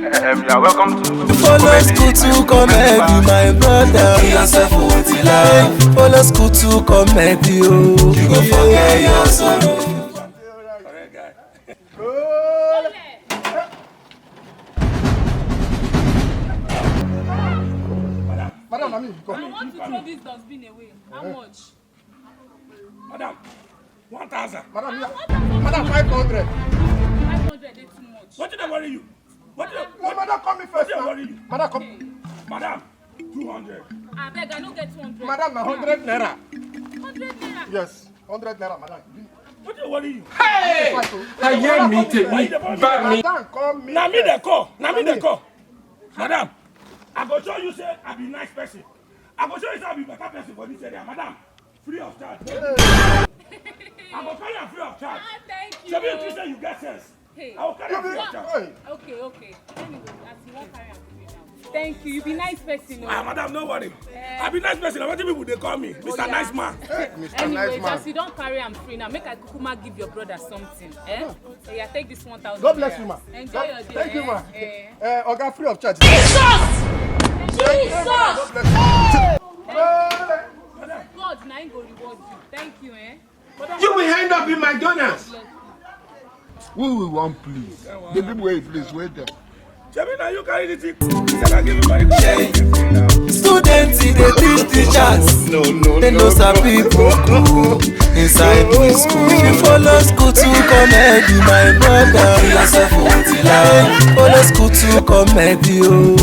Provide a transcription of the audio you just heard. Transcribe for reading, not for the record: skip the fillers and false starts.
You're welcome to follow school to comedy, my brother. Follow school to comedy, oh. You go forget your sorrow. Madam, I want to throw this dustbin away. How much? Madam, 1,000. Madam, 500. 500 is too much. What did I worry you? Madam, come me first. Madam, come. Madam, 200. I beg, I don't get 200. Madam, 100 naira. 100 naira? Yes, 100 naira, madam. What did I worry you? Hey! I hear me, take me, back me. Madam, come me. Now me the call. Madam, I go show you say I be nice person. I go show you say I be better person for this area. Madam, free of charge. I go carry you free of charge. Thank you. So you say you get sense. Hey. I will carry you free of charge. Okay. Let me go. As you won't carry am free now. Thank you. You be nice person. Madam, don't worry. I be nice person. I want people they call me Mr. Nice Man. Anyways, as you don't carry am free now, make I kukuma give your brother something. So yeah, take this 1,000. God bless you, ma. Enjoy your day. Thank you, ma. Oga, free of charge. Jesus! God bless you. God, now I go reward you. Thank you, You will end up in McDonald's. We will want please. The people wait, please wait there. Now you carry the thing. I give you money. Students, they teach teachers. They know some people inside the school. You follow school to comedy, my brother. Follow school to comedy, oh.